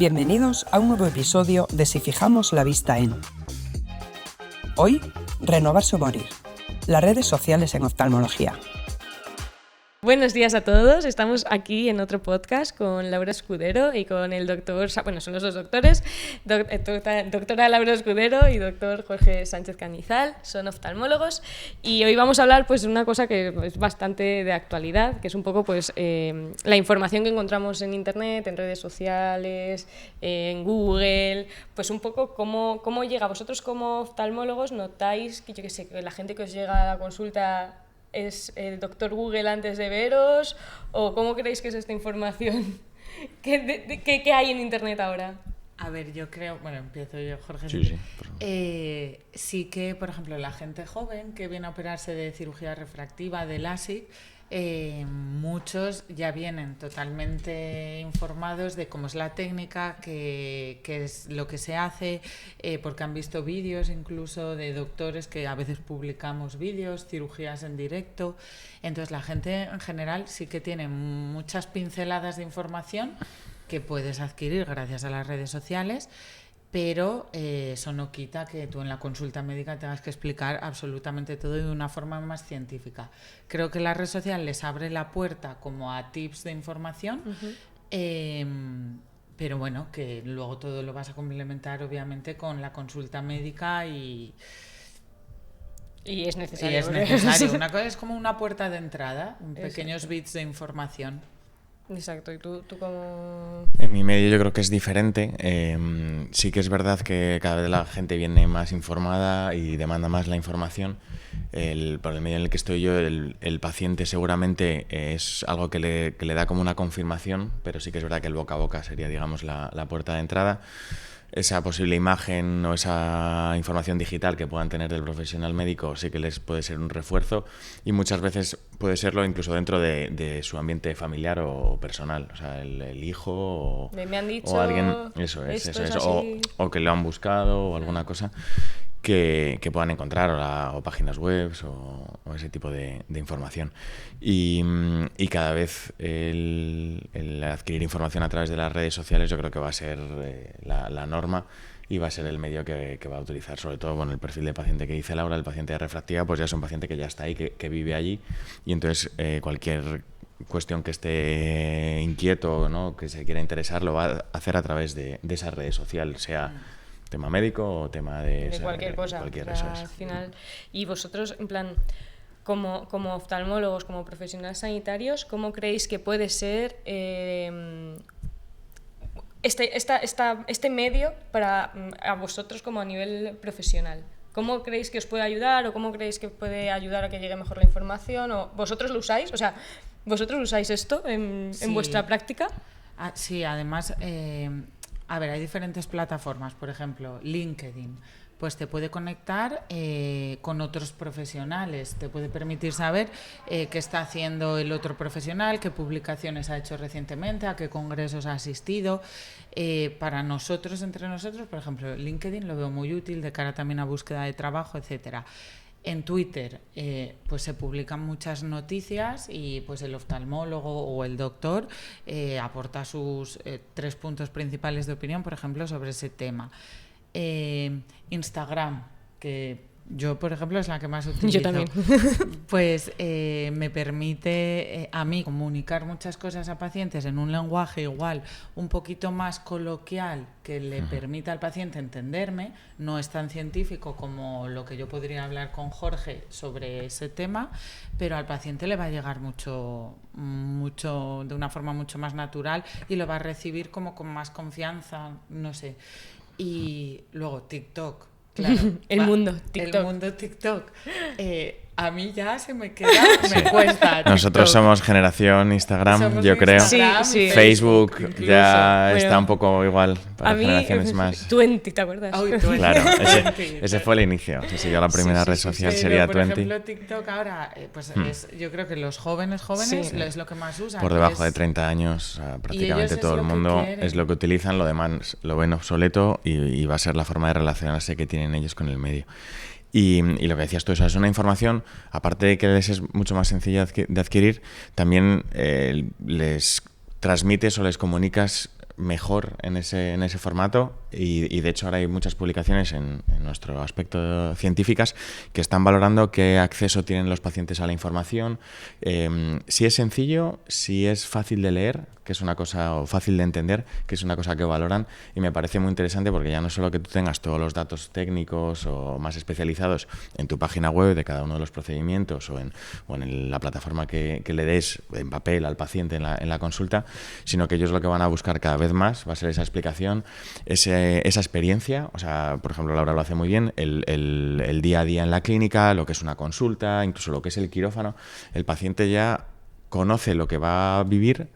Bienvenidos a un nuevo episodio de Si fijamos la vista en... Hoy, renovarse o morir. Las redes sociales en oftalmología. Buenos días a todos, estamos aquí en otro podcast con Laura Escudero y con el doctor, bueno, son los dos doctores, doctora Laura Escudero y doctor Jorge Sánchez Cañizal, son oftalmólogos y hoy vamos a hablar pues de una cosa que es bastante de actualidad, que es un poco pues la información que encontramos en internet, en redes sociales, en Google, pues un poco cómo llega. Vosotros como oftalmólogos notáis que, yo qué sé, que la gente que os llega a la consulta ¿es el doctor Google antes de veros? ¿O cómo creéis que es esta información? ¿Qué hay en internet ahora? A ver, yo creo... Bueno, empiezo yo, Jorge. Sí. Sí que, por ejemplo, la gente joven que viene a operarse de cirugía refractiva, de LASIK, muchos ya vienen totalmente informados de cómo es la técnica, qué es lo que se hace, porque han visto vídeos incluso de doctores que a veces publicamos vídeos, cirugías en directo. Entonces la gente en general sí que tiene muchas pinceladas de información que puedes adquirir gracias a las redes sociales, pero eso no quita que tú en la consulta médica tengas que explicar absolutamente todo de una forma más científica. Creo que la red social les abre la puerta como a tips de información, pero bueno, que luego todo lo vas a complementar obviamente con la consulta médica y es necesario. Y es necesario. Una cosa es como una puerta de entrada, pequeños bits de información. Exacto, ¿y tú cómo...? En mi medio yo creo que es diferente. Sí que es verdad que cada vez la gente viene más informada y demanda más la información. Por el medio en el que estoy yo, el paciente seguramente es algo que le da como una confirmación, pero sí que es verdad que el boca a boca sería, digamos, la puerta de entrada. Esa posible imagen o esa información digital que puedan tener del profesional médico sí que les puede ser un refuerzo y muchas veces puede serlo incluso dentro de su ambiente familiar o personal, o sea, el hijo me han dicho o alguien, eso es, o que lo han buscado o alguna cosa que puedan encontrar o páginas web o ese tipo de información. Y cada vez el adquirir información a través de las redes sociales yo creo que va a ser la norma y va a ser el medio que va a utilizar, sobre todo con el perfil de paciente que dice Laura, el paciente de refractiva, pues ya es un paciente que ya está ahí, que vive allí y entonces cualquier cuestión que esté inquieto, ¿no?, que se quiera interesar, lo va a hacer a través de esa red social, sea tema médico o tema de cualquier cosa, al final. Y vosotros, en plan, como oftalmólogos, como profesionales sanitarios, ¿cómo creéis que puede ser este medio para a vosotros como a nivel profesional? ¿Cómo creéis que os puede ayudar o cómo creéis que puede ayudar a que llegue mejor la información? ¿O vosotros lo usáis? O sea, ¿vosotros usáis esto en vuestra práctica? Sí, además... A ver, hay diferentes plataformas, por ejemplo, LinkedIn, pues te puede conectar con otros profesionales, te puede permitir saber qué está haciendo el otro profesional, qué publicaciones ha hecho recientemente, a qué congresos ha asistido. Para nosotros, entre nosotros, por ejemplo, LinkedIn lo veo muy útil de cara también a búsqueda de trabajo, etcétera. En Twitter pues se publican muchas noticias y pues el oftalmólogo o el doctor aporta sus 3 puntos principales de opinión, por ejemplo, sobre ese tema. Instagram, que yo, por ejemplo, es la que más utilizo. Yo también. Pues me permite a mí comunicar muchas cosas a pacientes en un lenguaje igual, un poquito más coloquial, que le permita al paciente entenderme. No es tan científico como lo que yo podría hablar con Jorge sobre ese tema, pero al paciente le va a llegar mucho, de una forma mucho más natural y lo va a recibir como con más confianza, no sé. Y luego TikTok. Claro, el mundo TikTok. A mí ya se me queda, me cuesta. TikTok. Nosotros somos generación Instagram, yo creo. Sí. Facebook incluso. ya está un poco igual para a mí, generaciones más. 20, ¿te acuerdas? Claro, ese fue el inicio. Sí, yo la primera red social sería por 20. Por ejemplo, TikTok ahora, pues yo creo que los jóvenes es lo que más usan. Por debajo de 30 años, prácticamente todo el mundo es lo que utilizan, lo demás lo ven obsoleto y va a ser la forma de relacionarse que tienen ellos con el medio. Y lo que decías tú, eso es una información, aparte de que les es mucho más sencilla de adquirir, también les transmites o les comunicas mejor en ese formato y de hecho ahora hay muchas publicaciones en nuestro aspecto científicas que están valorando qué acceso tienen los pacientes a la información, si es sencillo, si es fácil de leer, que es una cosa, o fácil de entender, que es una cosa que valoran, y me parece muy interesante porque ya no solo que tú tengas todos los datos técnicos o más especializados en tu página web de cada uno de los procedimientos o en la plataforma que le des en papel al paciente en la consulta, sino que ellos lo que van a buscar cada vez más va a ser esa explicación, esa experiencia. O sea, por ejemplo, Laura lo hace muy bien, el día a día en la clínica, lo que es una consulta, incluso lo que es el quirófano. El paciente ya conoce lo que va a vivir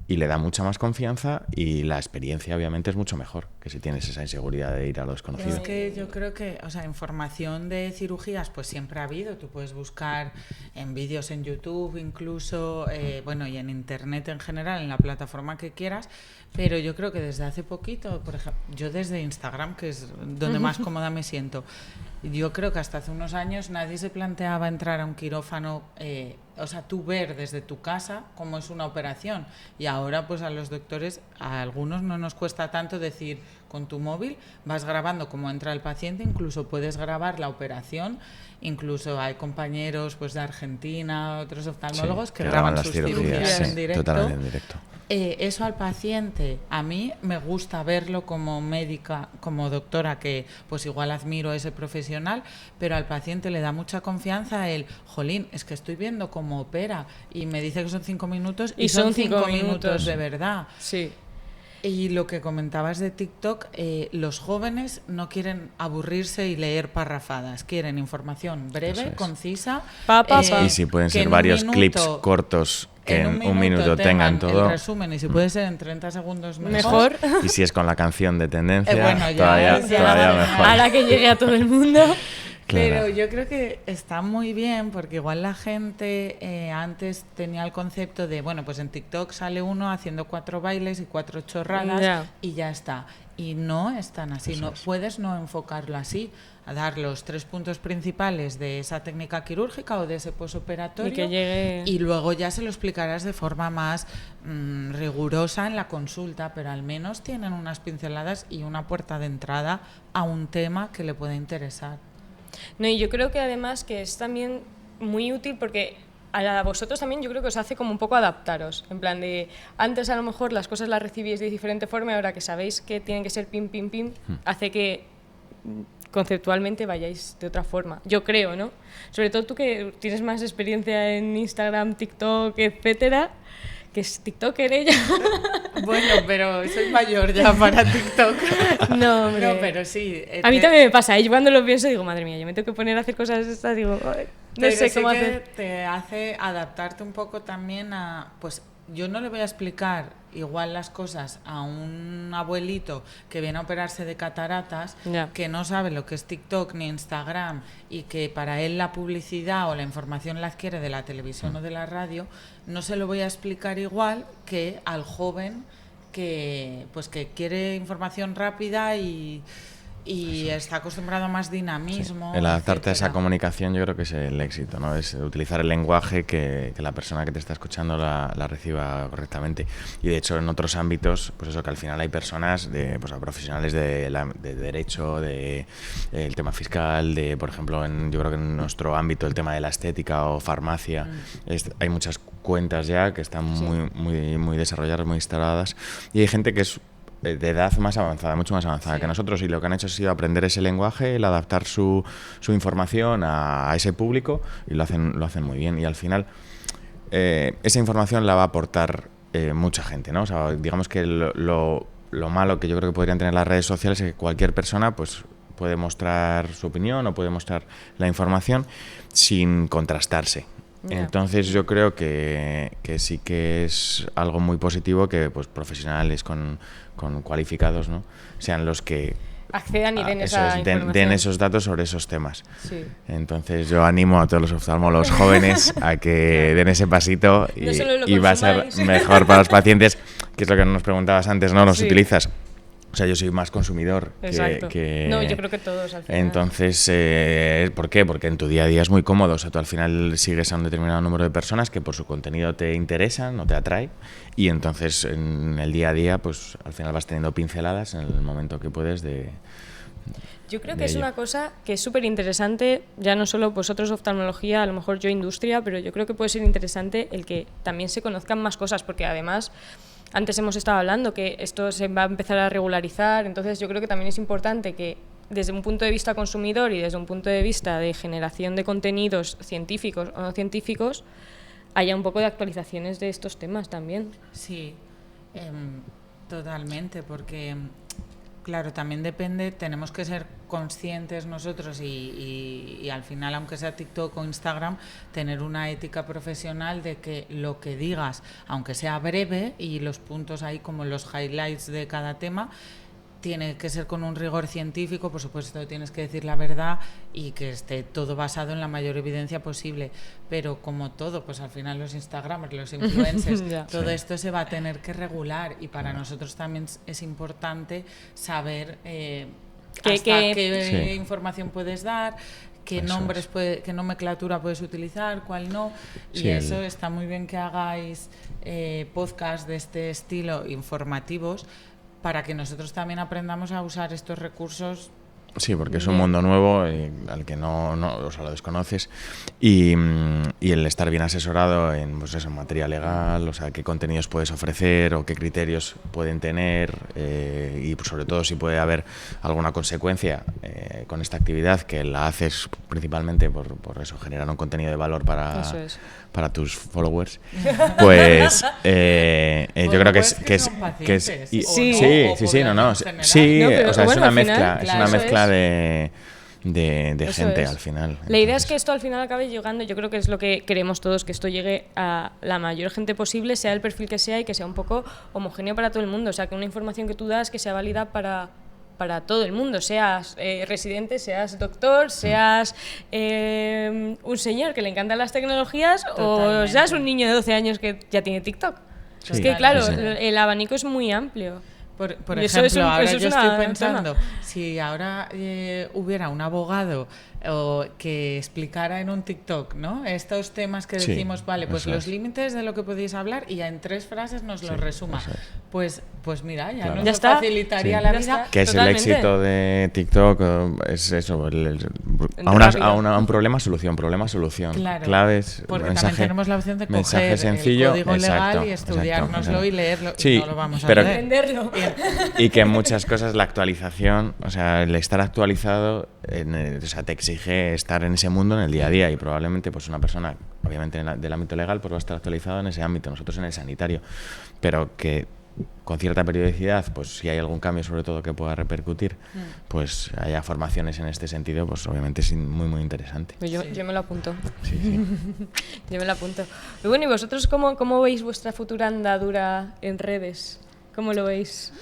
y le da mucha más confianza y la experiencia obviamente es mucho mejor que si tienes esa inseguridad de ir a lo desconocido. Es que yo creo que, o sea, información de cirugías pues siempre ha habido. Tú puedes buscar en vídeos en YouTube incluso, bueno, y en Internet en general, en la plataforma que quieras, pero yo creo que desde hace poquito, por ejemplo, yo desde Instagram, que es donde más cómoda me siento, yo creo que hasta hace unos años nadie se planteaba entrar a un quirófano, o sea, tú ver desde tu casa cómo es una operación. Y ahora, pues a los doctores, a algunos no nos cuesta tanto decir, con tu móvil vas grabando cómo entra el paciente, incluso puedes grabar la operación. Incluso hay compañeros pues de Argentina, otros oftalmólogos que graban sus cirugías en directo. Totalmente en directo. Eso al paciente, a mí me gusta verlo como médica, como doctora, que pues igual admiro a ese profesional, pero al paciente le da mucha confianza el, jolín, es que estoy viendo cómo opera y me dice que son 5 minutos y son 5 minutos de verdad. Sí. Y lo que comentabas de TikTok, los jóvenes no quieren aburrirse y leer parrafadas, quieren información breve, concisa. Y si pueden ser varios clips cortos que en un minuto tengan todo. El resumen, y si puede ser en 30 segundos mejor. Y si es con la canción de tendencia, bueno, todavía mejor. Ahora que llegue a todo el mundo. Claro. Pero yo creo que está muy bien porque igual la gente antes tenía el concepto de, bueno, pues en TikTok sale uno haciendo 4 bailes y 4 chorradas y ya está. Y no es tan así, puedes no enfocarlo así, a dar los 3 puntos principales de esa técnica quirúrgica o de ese posoperatorio y luego ya se lo explicarás de forma más rigurosa en la consulta, pero al menos tienen unas pinceladas y una puerta de entrada a un tema que le puede interesar. No, y yo creo que además que es también muy útil porque a vosotros también yo creo que os hace como un poco adaptaros, en plan de antes a lo mejor las cosas las recibíais de diferente forma y ahora que sabéis que tienen que ser pim, pim, pim, hace que conceptualmente vayáis de otra forma, yo creo, ¿no? Sobre todo tú que tienes más experiencia en Instagram, TikTok, etcétera, que es TikToker ella. Bueno, pero soy mayor ya para TikTok. No, hombre. No, pero sí. A mí también me pasa, yo cuando lo pienso digo, madre mía, yo me tengo que poner a hacer cosas estas, digo, no sé cómo hacer. Te hace adaptarte un poco también a, pues yo no le voy a explicar igual las cosas a un abuelito que viene a operarse de cataratas, que no sabe lo que es TikTok ni Instagram y que para él la publicidad o la información la adquiere de la televisión o de la radio, no se lo voy a explicar igual que al joven que pues que quiere información rápida y está acostumbrado a más dinamismo. Sí. El adaptarte a esa comunicación yo creo que es el éxito, ¿no? Es utilizar el lenguaje que la persona que te está escuchando la reciba correctamente. Y de hecho en otros ámbitos, pues eso, que al final hay personas, pues profesionales de derecho, el tema fiscal, por ejemplo, yo creo que en nuestro ámbito el tema de la estética o farmacia, hay muchas cuentas ya que están muy desarrolladas, muy instaladas, y hay gente que es de edad más avanzada, mucho más avanzada que nosotros, y lo que han hecho ha sido aprender ese lenguaje, el adaptar su información a ese público, y lo hacen muy bien. Y al final esa información la va a aportar mucha gente, ¿no? O sea, digamos que lo malo que yo creo que podrían tener las redes sociales es que cualquier persona pues puede mostrar su opinión o puede mostrar la información sin contrastarse. Entonces yo creo que sí que es algo muy positivo que pues profesionales con cualificados, ¿no, sean los que accedan y den esos datos sobre esos temas. Sí. Entonces yo animo a todos los oftalmólogos jóvenes a que den ese pasito y va a ser mejor para los pacientes, que es lo que nos preguntabas antes, ¿no? ¿Los utilizas? O sea, yo soy más consumidor que... No, yo creo que todos al final. Entonces, ¿por qué? Porque en tu día a día es muy cómodo. O sea, tú al final sigues a un determinado número de personas que por su contenido te interesan o te atrae. Y entonces en el día a día, pues al final vas teniendo pinceladas en el momento que puedes de... Yo creo que es una cosa que es súper interesante, ya no solo vosotros oftalmología, a lo mejor yo industria, pero yo creo que puede ser interesante el que también se conozcan más cosas, porque además... Antes hemos estado hablando que esto se va a empezar a regularizar, entonces yo creo que también es importante que desde un punto de vista consumidor y desde un punto de vista de generación de contenidos científicos o no científicos haya un poco de actualizaciones de estos temas también. Sí, totalmente, porque claro, también depende, tenemos que ser conscientes nosotros y al final, aunque sea TikTok o Instagram, tener una ética profesional de que lo que digas, aunque sea breve y los puntos ahí como los highlights de cada tema, tiene que ser con un rigor científico, por supuesto tienes que decir la verdad y que esté todo basado en la mayor evidencia posible, pero como todo, pues al final los Instagramers, los influencers, todo esto se va a tener que regular y para nosotros también es importante saber qué información puedes dar, qué nombres, qué nomenclatura puedes utilizar, cuál no, y eso está muy bien que hagáis podcasts de este estilo informativos, para que nosotros también aprendamos a usar estos recursos. Sí, porque es un mundo nuevo al que no o sea, lo desconoces y el estar bien asesorado en, pues eso, en materia legal, o sea, qué contenidos puedes ofrecer o qué criterios pueden tener y pues, sobre todo si puede haber alguna consecuencia con esta actividad que la haces principalmente por eso, generar un contenido de valor para tus followers, pues yo creo que es es una mezcla de gente al final. Entonces, la idea es que esto al final acabe llegando, yo creo que es lo que queremos todos, que esto llegue a la mayor gente posible, sea el perfil que sea y que sea un poco homogéneo para todo el mundo, o sea, que una información que tú das que sea válida para todo el mundo, seas residente, seas doctor, seas un señor que le encantan las tecnologías. Totalmente. O seas un niño de 12 años que ya tiene TikTok. Sí. Es que claro, el abanico es muy amplio. Por ejemplo, ahora yo estoy pensando, si ahora hubiera un abogado que explicara en un TikTok, ¿no?, estos temas que decimos, vale, pues los límites de lo que podéis hablar y ya en 3 frases nos lo resuma. Pues mira, ya nos facilitaría la vida. Que es totalmente. El éxito de TikTok, es eso, a un problema-solución, claro, claves, porque mensaje, también tenemos la opción de mensaje coger sencillo, el código legal y estudiárnoslo y leerlo, y no lo vamos a leer. Entenderlo. Y que en muchas cosas la actualización, o sea, el estar actualizado, o sea, te exige estar en ese mundo en el día a día y probablemente pues una persona, obviamente del ámbito legal, pues va a estar actualizado en ese ámbito, nosotros en el sanitario, pero que con cierta periodicidad, pues si hay algún cambio sobre todo que pueda repercutir, pues haya formaciones en este sentido, pues obviamente es muy muy interesante. Yo me lo apunto. Sí. Yo me lo apunto. Y bueno, ¿y vosotros cómo veis vuestra futura andadura en redes? ¿Cómo lo veis?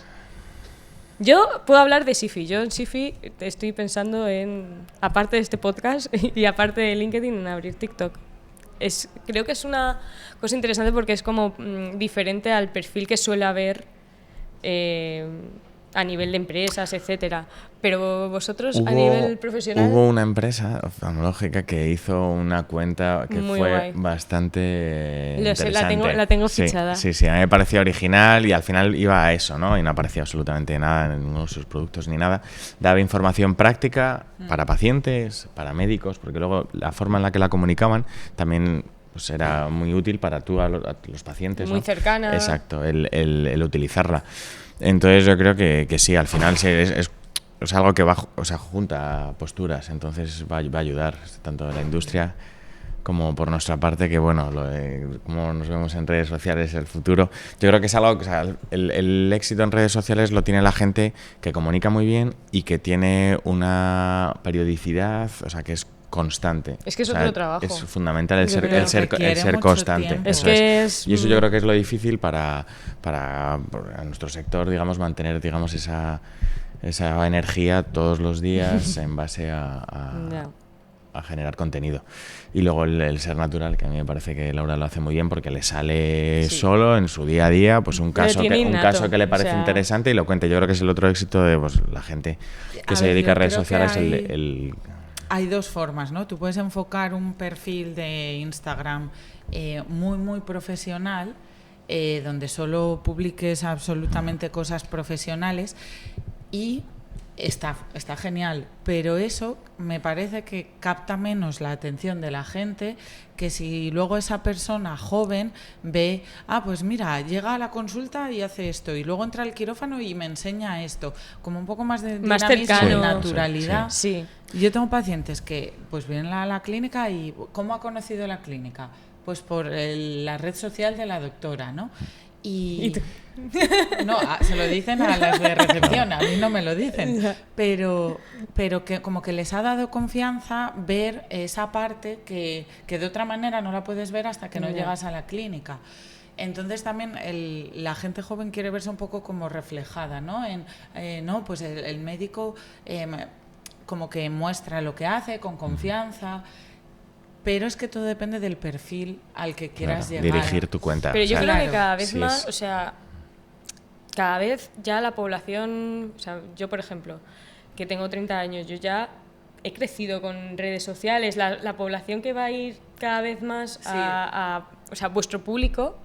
Yo puedo hablar de Sifi. Yo en Sifi estoy pensando en, aparte de este podcast y aparte de LinkedIn, en abrir TikTok. Creo que es una cosa interesante porque es como diferente al perfil que suele haber a nivel de empresas, etcétera. Pero vosotros, a nivel profesional... Hubo una empresa oftalmológica que hizo una cuenta que muy fue guay. Bastante interesante. La tengo fichada. Sí, a mí me parecía original y al final iba a eso, ¿no? Y no aparecía absolutamente nada en ninguno de sus productos ni nada. Daba información práctica para pacientes, para médicos, porque luego la forma en la que la comunicaban también... pues era muy útil para a los pacientes. Muy cercana. Exacto, el utilizarla. Entonces yo creo que sí, al final es algo que junta posturas, entonces va a ayudar tanto en la industria como por nuestra parte, que bueno, como nos vemos en redes sociales, el futuro. Yo creo que es algo, o sea, el éxito en redes sociales lo tiene la gente que comunica muy bien y que tiene una periodicidad, o sea, que es constante. Es que es otro trabajo. Es fundamental el ser constante. Y eso yo creo que es lo difícil para nuestro sector, digamos, mantener, digamos, esa energía todos los días en base a a generar contenido. Y luego el ser natural, que a mí me parece que Laura lo hace muy bien porque le sale solo en su día a día, pues un caso que le parece interesante y lo cuente. Yo creo que es el otro éxito de pues, la gente que se dedica a redes sociales. Hay dos formas, ¿no? Tú puedes enfocar un perfil de Instagram muy, muy profesional, donde solo publiques absolutamente cosas profesionales y está genial, pero eso me parece que capta menos la atención de la gente que si luego esa persona joven ve, pues mira, llega a la consulta y hace esto, y luego entra al quirófano y me enseña esto, como un poco más de dinamismo y naturalidad. Sí. Yo tengo pacientes que pues vienen a la clínica y ¿cómo ha conocido la clínica? Pues por la red social de la doctora, ¿no? ¿Y no, se lo dicen a las de recepción, a mí no me lo dicen, pero que como que les ha dado confianza ver esa parte que de otra manera no la puedes ver hasta que no llegas a la clínica. Entonces también la gente joven quiere verse un poco como reflejada, ¿no? No, pues el médico como que muestra lo que hace con confianza. Pero es que todo depende del perfil al que quieras llegar. Dirigir tu cuenta. Pero yo creo que cada vez más, o sea, cada vez ya la población, o sea, yo por ejemplo, que tengo 30 años, yo ya he crecido con redes sociales, la población que va a ir cada vez más o sea, vuestro público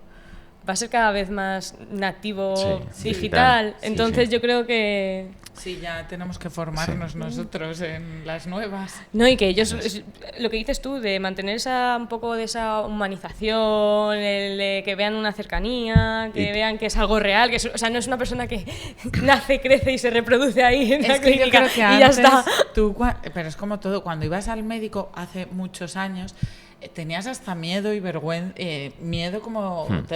va a ser cada vez más nativo digital. Entonces yo creo que... Sí, ya tenemos que formarnos nosotros en las nuevas. No, y que ellos, lo que dices tú, de mantener un poco de esa humanización, que vean una cercanía, que vean que es algo real, o sea, no es una persona que nace, crece y se reproduce ahí en la clínica yo creo que y ya está. Pero es como todo, cuando ibas al médico hace muchos años, tenías hasta miedo y vergüenza, te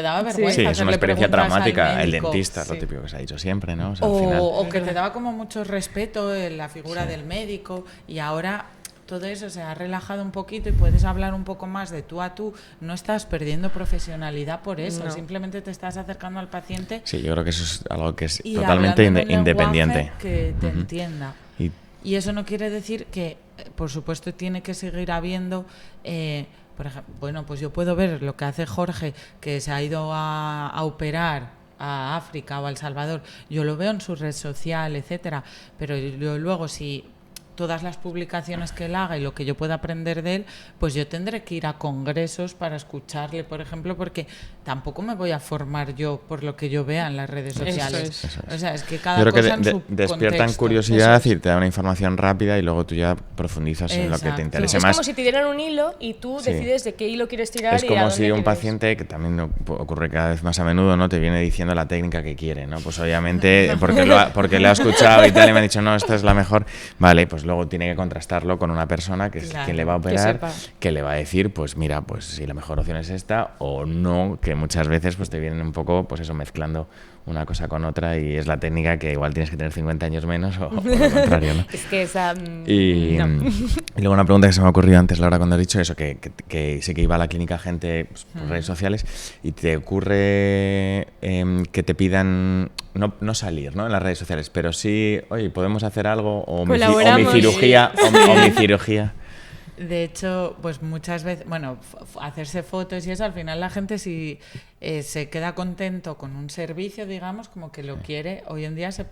daba vergüenza. Sí, es una experiencia traumática. El dentista es lo típico que se ha dicho siempre, ¿no? O sea, al final... o que te daba como mucho respeto en la figura del médico, y ahora todo eso se ha relajado un poquito y puedes hablar un poco más de tú a tú. No estás perdiendo profesionalidad por eso, simplemente te estás acercando al paciente. Sí, yo creo que eso es algo que es totalmente independiente. Que te entienda. Y eso no quiere decir que, por supuesto, tiene que seguir habiendo... por ejemplo, bueno, pues yo puedo ver lo que hace Jorge, que se ha ido a operar a África o a El Salvador. Yo lo veo en su red social, etcétera. Pero yo luego, si todas las publicaciones que él haga y lo que yo pueda aprender de él, pues yo tendré que ir a congresos para escucharle, por ejemplo, porque tampoco me voy a formar yo por lo que yo vea en las redes sociales. Eso es. O sea, es que cada cosa en su despiertan contexto. Curiosidad y te da una información rápida y luego tú ya profundizas en lo que te interese más. Es como si te dieran un hilo y tú decides de qué hilo quieres tirar. Es como si un paciente, que también ocurre cada vez más a menudo, ¿no? Te viene diciendo la técnica que quiere, ¿no? Pues obviamente porque lo ha escuchado y tal y me ha dicho, no, esta es la mejor. Vale, pues luego tiene que contrastarlo con una persona que es quien le va a operar, que le va a decir, pues mira, pues si la mejor opción es esta o no, que muchas veces pues te vienen un poco, pues eso, mezclando una cosa con otra, y es la técnica que igual tienes que tener 50 años menos o lo contrario, ¿no? Es que esa... Y luego una pregunta que se me ha ocurrido antes, Laura, cuando has dicho eso, que sé que iba a la clínica gente pues, por redes sociales, y te ocurre que te pidan no salir, ¿no? En las redes sociales, pero sí, oye, podemos hacer algo, o mi cirugía, o mi cirugía. De hecho, pues muchas veces, bueno, hacerse fotos y eso, al final la gente si se queda contento con un servicio, digamos, como que lo quiere. Hoy en día se